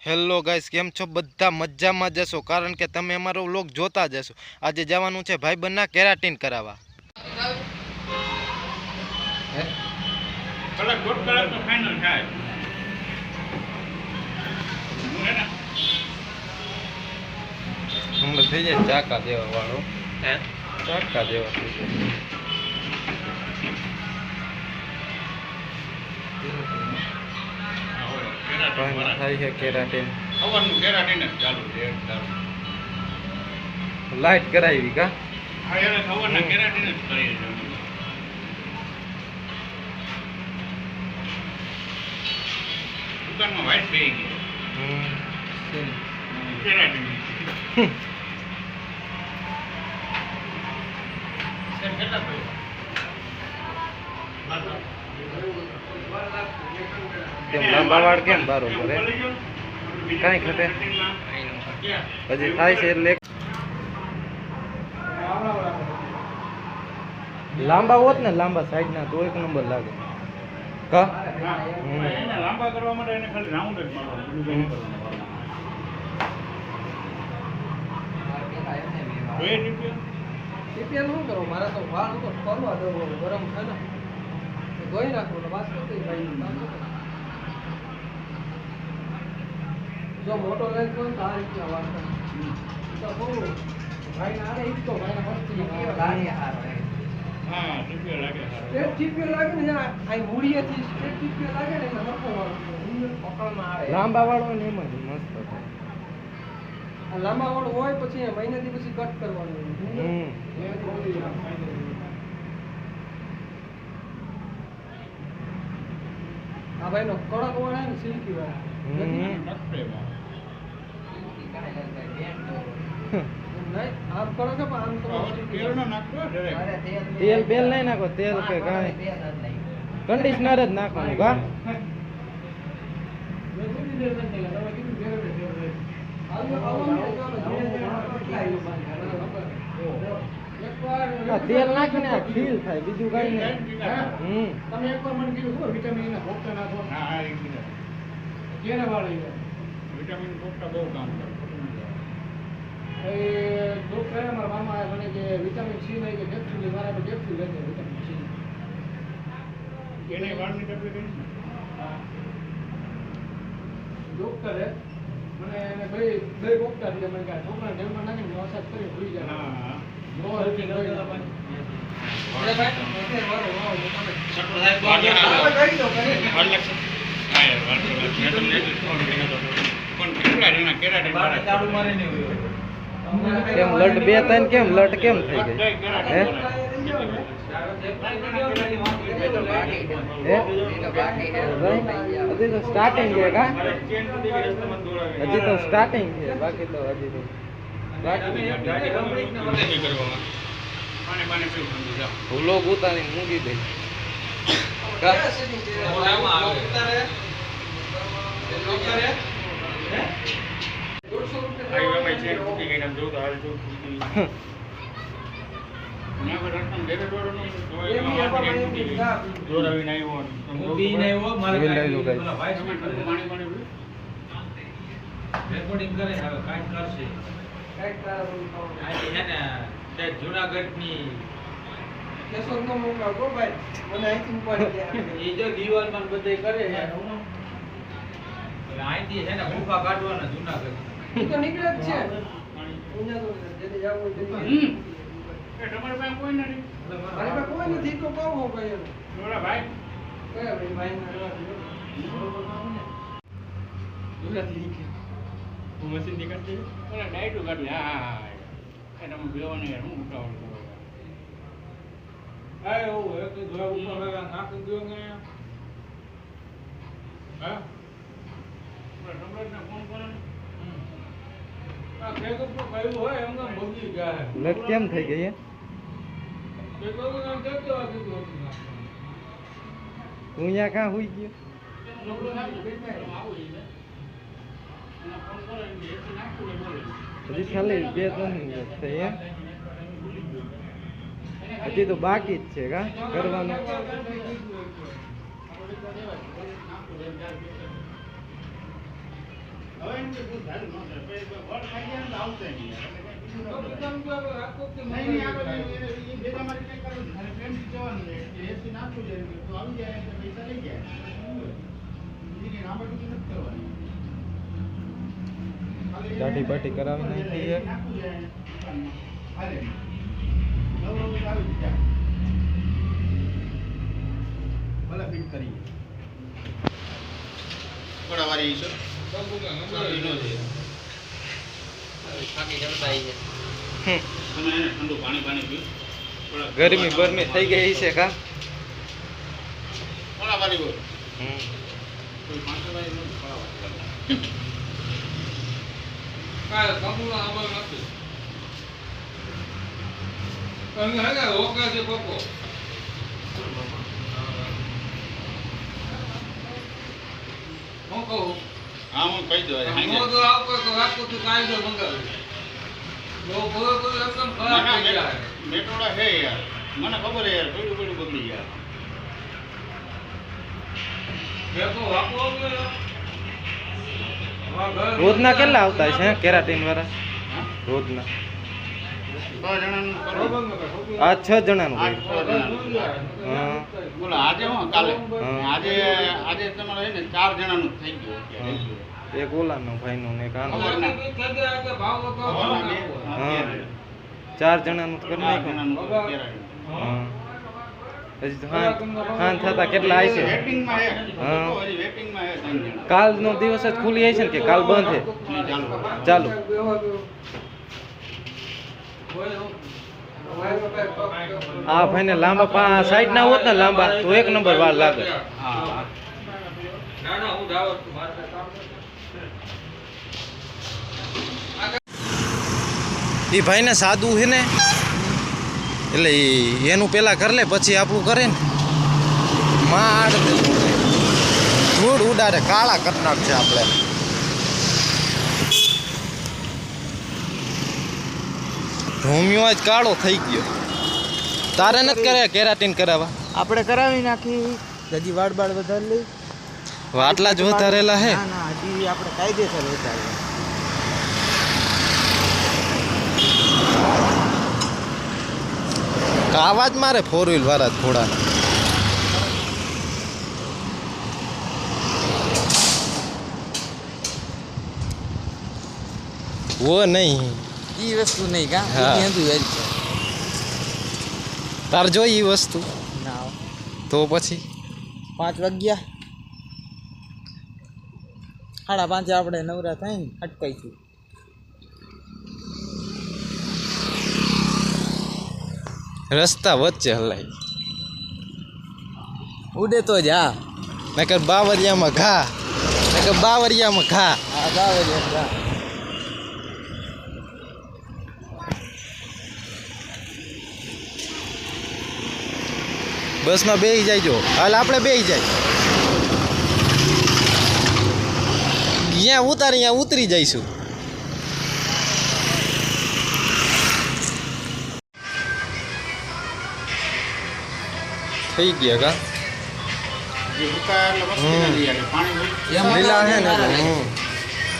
Hello guys, કેમ છો? બધા મજામાં જશો કારણ કે તમે અમારો વ્લોગ જોતા જશો. આજે જવાનું છે ભાઈબંધના કેરાટીન કરાવવા. કલાક દોઢ કલાક તો ફાઇનલ થાય. હમણાં થઈ જાય ચાકા જેવા વાળો. ચાકા જેવા થઈ જાય. થાય છે કેરાટીન. સવારનું કેરાટીન જ ચાલુ છે. લાઈટ કરાવી કા? હા, એને સવારના કેરાટીન જ કરીએ છીએ. દુકાનમાં વાઇટ થઈ ગઈ કેરાટીન. કેટલા કેમ લાંબા વાળ કેમ બરોબર કાંઈ ખટે હજી થાય છે એટલે લાંબા હોત ને લાંબા સાઈડ ના તો એક નંબર લાગે. કા લાંબા કરવા માટે એને ખાલી રાઉન્ડ જ મારવાનું, બીજું કંઈ કરવાનું. ટીપીએલ શું કરો? મારે તો વાળ તો ફરવા દો, ગરમ છે ને ધોઈ નાખો તો વાત કરતી ભાઈ. જો મોટો લેન્સ હોય તો આ રીતના વાત કરે તો બહુ ભાઈ આને ઈચ્છો ભાઈ લાગે હા, ટીપીએલ લાગે સારું. સ્ટ્રેટ ટીપીએલ લાગે ને જ્યાં આ મૂળિયેથી સ્ટ્રેટ ટીપીએલ લાગે ને એટલે હરખો વાળ પકડમાં આવે. લાંબા વાળ હોય ને એમાં મસ્ત થાય. આ લાંબા વાળ હોય પછી મહિનાથી પછી કટ કરવાનું. આ ભાઈ નો કડક વાળ ને સિલ્કી વાળ નહીં. આમ કરો છો પણ આમ તો તેલનો નાખવો ડાયરેક્ટ. તેલ બેલ નહીં નાખો, તેલ કે કાંઈ કન્ડિશનર જ નાખવાનું કા? તેલ નાખીને આ ખીલ થાય, બીજું કઈ નહીં. તમે એકવાર મને કીધું વિટામિન ના ભોગતા નાખો. હા, હા, એ કીધું. કેને વાળી વિટામિન પોપટા બહુ કામ કરે. એ ડોક્ટર મારા મામા મને કે વિટામિન સી નહીં કે કેપ્સ્યુલ મારા તો કેપ્સ્યુલ લેજે વિટામિન સી. એને વાળની ડબ્બી કરી ને. ડોક્ટરે મને એને બે ડોક્ટર દીધા. મને કહે છોકરા જેલમાં નાખીને મસાજ કરી ભૂલી જાય. હા, નો હલકી ન હોય. અરે ભાઈ ઓકે વારો વારો તમે સટો સાહેબ કરી દો કરી. વાળ લાગશે. હા યાર, વાળ તો લાગશે. મેં તમને એટલું જ ફોન કર્યો હતો. પણ કેટલા જણા કેરાટીન વાળા ચાલુ મારે નહીં હોય. કેમ લટ બે ત્રણ કેમ લટ કેમ થઈ ગઈ? હે હજી તો સ્ટાર્ટિંગ છે કા? હજી તો સ્ટાર્ટિંગ છે, બાકી તો હજી તો વ્લોગ ઉતારી મૂકી દઈ. જુનાગઢની કેશોદનો મોકલાવ ગો ભાઈ મને અહીંથી ઉપાડી દે. એ જો દીવાલમાં બધે કરે છે. અહીંથી છે ને ગુફા કાઢવાના જુનાગઢ. ઈ તો નીકળે જ છે. ઉન્યા તો જેને જાવું હોય તે. તમારી પાસે કોઈ નથી. મારી પાસે કોઈ નથી તો કહો હો ભાઈ એને. જોડા ભાઈ. કયા ભાઈ ભાઈ ના હું મશીન નીકળતી ઓલા ડાયટું કાઢી. હા, હા, હા. એ તમે બેવાની યાર, હું ઉતાવળ કરો. હા એવું એક જોવા ઉપર નાખી દો ને. હા, ફોન કરો ને. આ ખેડૂત તો કયું હોય એમ કામ બગડી જાય. લટ કેમ થઈ ગઈ હે? ખેડૂત નામ જતો હતી તો હું અહીંયા કાં હુઈ ગયો? હજી ખાલી બે ત્રણ થઈ હે. હજી તો બાકી જ છે કા કરવાનું. હવે એમ કે દૂધ ધારું ન થાય. પછી વળ ખાઈ ગયા ને તો આવશે નહીં યાર. એટલે કંઈ બીજું ન તો કરાય. બીજાનું કોઈ આપણે રાખો કે નહીં, નહીં, આપણે એ ભેગામાંથી કંઈ કરવું જ નહીં. પ્રેમથી જવાનું છે. કે એસી નાખવું છે. તો આવી જાય એટલે પૈસા લઈ જાય. બીજી કંઈ રામાટુકી નથી કરવાની. ખાલી દાઢી બાઢી કરાવી નાખી છે. નાખવું છે દુકાનમાં. હાલે. નવું નવું આવી જ જાય. ભલે ફિટ કરીએ. ઘોડાવાળી છે. તમે એને ઠંડુ પાણી પીઓ. ગરમી બરમી થઈ ગઈ છે કા ઘોડાવાળી બોલ. હમ. કોઈ પાંચવાળી બોલ, ઘોડાવાળી. કાંઈ કંપનીનો આંબો નથી. તમે હે કે ઓકે છે પપ્પો. હું કહું હા, હું કહી દઉં. હું તો આવું કોઈ રાખું તું કાંઈ જો મંગાવી. જો કોઈ કોઈ એકદમ ખરાબ થઈ ગયા. મેટોડા છે યાર. મને ખબર છે યાર. પડ્યું પડ્યું બગડી ગયા. મેં તો વાપરો કે રોજના કેટલા આવતા છે કેરાટીન વાળા રોજના 6 જણાનું કરો. આ 6 જણાનું આઠ, ભાઈ. 6 જણાનું. હા બોલો આજે હું કાલે હા. આજે તમારે છે ને 4 જણાનું થઈ ગયું અત્યારે. એક ઓલાનું ભાઈનું ને એક આનું ખબર ના. કે ભાવ હતો હવાના બે, હા. 13. 4 જણાનું તો કરી 4 નાખ્યું. જણાનું કરો, 13. હા હજી તો હાન થતા કેટલા આવી છે વેટિંગમાં છે. હા. હજી વેટિંગમાં છે 3 જણા. કાલનો દિવસ જ ખુલી જાય છે ને કે કાલ બંધ છે નહીં, ચાલુ. ચાલુ આ ભાઈને લાંબા સાઈડ ના હોત ને લાંબા તો 1 નંબર વાર લાગે હા. ના ના હું દાવત છું મારે કામ એ ભાઈને સાદું છે ને એટલે એનું પેલા કરી લે પછી આપણું કરે ને માડ ધૂળ ઉડાડે કાળા કરી નાખશે આપણે રોમિયો આજ કાળો થઈ ગયો તારે નથી કરે કેરાટીન કરાવવા આપણે કરાવી નાખી હજી વાળ બાળ વધારી લઈ આટલા જ વધારેલા હે ના ના હજી આપણે કાયદેસર વધારે કાવા જ મારે 4 વ્હીલ વાળા થોડા वो नहीं ઈ વસ્તુ નહીં કા હા. ઈ હેન્ડુ વેલ છે તાર જોઈ ઈ વસ્તુ ના તો પછી 5 વાગ્યા 5:30 આપણે નવરા થાય ને અટકાઈશું રસ્તા વચ્ચે હલાય ઉડે તો જા નકર બાવરિયામાં ઘા નકર બાવરિયામાં ઘા આ જાવે જા બસમાં બેસી જાયજો હાલ આપણે બેસી જાય જ્યાં ઉતારી ત્યાં ઉતરી જઈશું થઈ ગયા કા જે ભૂકા એટલે મસ્તી હમ. નથી યાર. પાણી હોય. લીલા છે ને ના, હમ.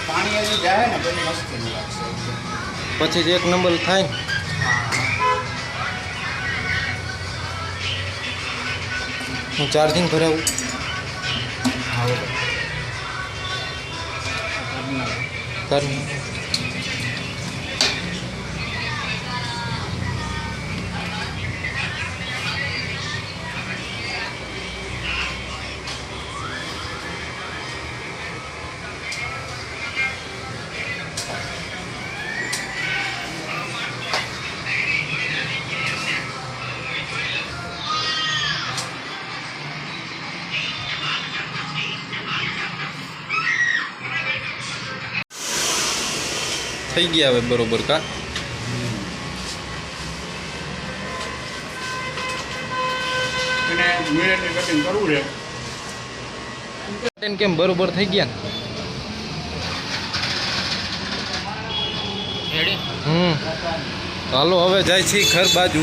પાણી હજી જાય ને પછી મસ્તી નહીં લાગશે. પછી જ 1 નંબર થાય ને. હું ચાર્જિંગ ભરાવું કર થઈ ગયા હવે બરોબર કા એને મિનિટે કટિંગ કરવું છે. કેમ બરોબર થઈ ગયા ને હમ હાલો હવે જાય છે ઘર બાજુ